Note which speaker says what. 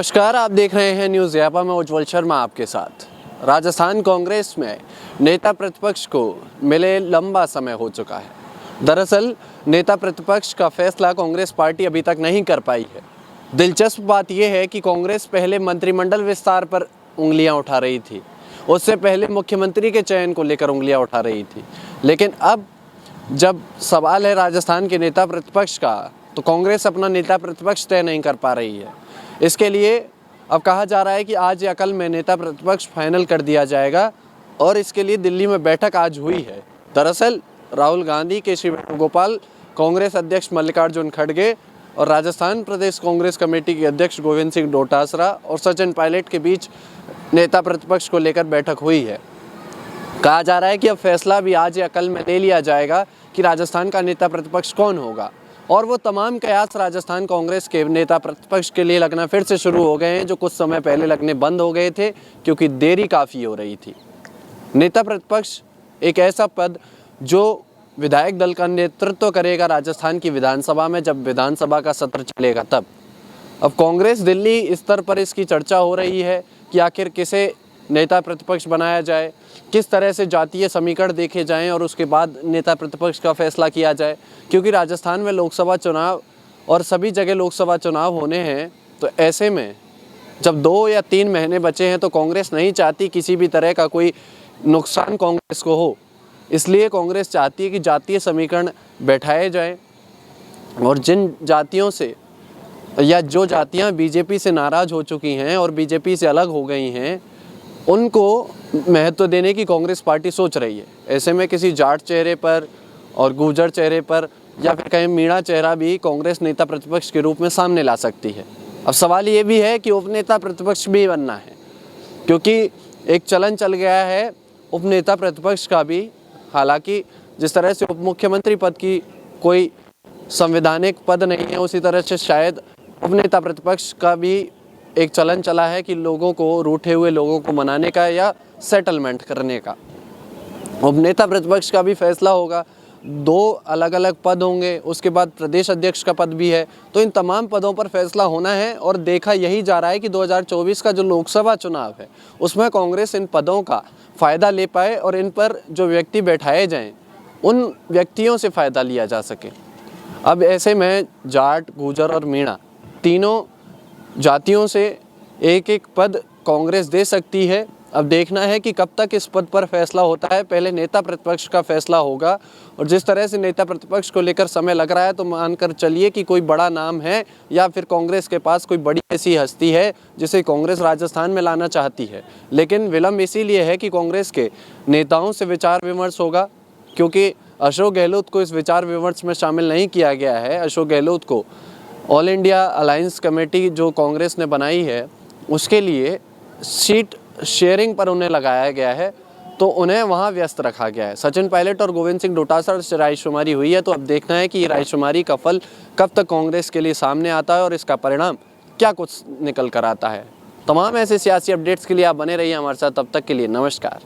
Speaker 1: नमस्कार, आप देख रहे हैं न्यूज़ यापा में उज्ज्वल शर्मा आपके साथ। राजस्थान कांग्रेस में नेता प्रतिपक्ष को मिले लंबा समय हो चुका है। दरअसल नेता प्रतिपक्ष का फैसला कांग्रेस पार्टी अभी तक नहीं कर पाई है। दिलचस्प बात यह है कि कांग्रेस पहले मंत्रिमंडल विस्तार पर उंगलियां उठा रही थी, उससे पहले मुख्यमंत्री के चयन को लेकर उंगलियां उठा रही थी, लेकिन अब जब सवाल है राजस्थान के नेता प्रतिपक्ष का, तो कांग्रेस अपना नेता प्रतिपक्ष तय नहीं कर पा रही है। इसके लिए अब कहा जा रहा है कि आज या कल में नेता प्रतिपक्ष फाइनल कर दिया जाएगा और इसके लिए दिल्ली में बैठक आज हुई है। दरअसल राहुल गांधी, के.सी. वेणुगोपाल, कांग्रेस अध्यक्ष मल्लिकार्जुन खड़गे और राजस्थान प्रदेश कांग्रेस कमेटी के अध्यक्ष गोविंद सिंह डोटासरा और सचिन पायलट के बीच नेता प्रतिपक्ष को लेकर बैठक हुई है। कहा जा रहा है कि अब फैसला भी आज या कल में ले लिया जाएगा कि राजस्थान का नेता प्रतिपक्ष कौन होगा, और वो तमाम कयास राजस्थान कांग्रेस के नेता प्रतिपक्ष के लिए लगना फिर से शुरू हो गए हैं, जो कुछ समय पहले लगने बंद हो गए थे क्योंकि देरी काफ़ी हो रही थी। नेता प्रतिपक्ष एक ऐसा पद जो विधायक दल का नेतृत्व करेगा राजस्थान की विधानसभा में, जब विधानसभा का सत्र चलेगा तब। अब कांग्रेस दिल्ली स्तर पर इसकी चर्चा हो रही है कि आखिर किसे नेता प्रतिपक्ष बनाया जाए, किस तरह से जातीय समीकरण देखे जाएं और उसके बाद नेता प्रतिपक्ष का फैसला किया जाए, क्योंकि राजस्थान में लोकसभा चुनाव और सभी जगह लोकसभा चुनाव होने हैं। तो ऐसे में जब 2 या 3 महीने बचे हैं तो कांग्रेस नहीं चाहती किसी भी तरह का कोई नुकसान कांग्रेस को हो, इसलिए कांग्रेस चाहती है कि जातीय समीकरण बैठाए जाएँ और जिन जातियों से या जो जातियाँ बीजेपी से नाराज़ हो चुकी हैं और बीजेपी से अलग हो गई हैं, उनको महत्व देने की कांग्रेस पार्टी सोच रही है। ऐसे में किसी जाट चेहरे पर और गुर्जर चेहरे पर या फिर कहीं मीणा चेहरा भी कांग्रेस नेता प्रतिपक्ष के रूप में सामने ला सकती है। अब सवाल ये भी है कि उपनेता प्रतिपक्ष भी बनना है, क्योंकि एक चलन चल गया है उपनेता प्रतिपक्ष का भी। हालांकि जिस तरह से उप मुख्यमंत्री पद की कोई संवैधानिक पद नहीं है, उसी तरह से शायद उपनेता प्रतिपक्ष का भी एक चलन चला है कि लोगों को, रूठे हुए लोगों को मनाने का या सेटलमेंट करने का। उपनेता प्रतिपक्ष का भी फैसला होगा, 2 अलग अलग पद होंगे, उसके बाद प्रदेश अध्यक्ष का पद भी है। तो इन तमाम पदों पर फैसला होना है और देखा यही जा रहा है कि 2024 का जो लोकसभा चुनाव है उसमें कांग्रेस इन पदों का फ़ायदा ले पाए और इन पर जो व्यक्ति बैठाए जाएँ उन व्यक्तियों से फ़ायदा लिया जा सके। अब ऐसे में जाट, गुर्जर और मीणा तीनों जातियों से एक एक पद कांग्रेस दे सकती है। अब देखना है कि कब तक इस पद पर फैसला होता है। पहले नेता प्रतिपक्ष का फैसला होगा और जिस तरह से नेता प्रतिपक्ष को लेकर समय लग रहा है, तो मानकर चलिए कि कोई बड़ा नाम है या फिर कांग्रेस के पास कोई बड़ी ऐसी हस्ती है जिसे कांग्रेस राजस्थान में लाना चाहती है। लेकिन विलंब इसीलिए है कि कांग्रेस के नेताओं से विचार विमर्श होगा, क्योंकि अशोक गहलोत को इस विचार विमर्श में शामिल नहीं किया गया है। अशोक गहलोत को ऑल इंडिया अलायंस कमेटी जो कांग्रेस ने बनाई है उसके लिए सीट शेयरिंग पर उन्हें लगाया गया है, तो उन्हें वहां व्यस्त रखा गया है। सचिन पायलट और गोविंद सिंह डोटासरा से रायशुमारी हुई है, तो अब देखना है कि ये रायशुमारी का फल कब तक कांग्रेस के लिए सामने आता है और इसका परिणाम क्या कुछ निकल कर आता है। तमाम ऐसे सियासी अपडेट्स के लिए आप बने रहिए हमारे साथ। तब तक के लिए नमस्कार।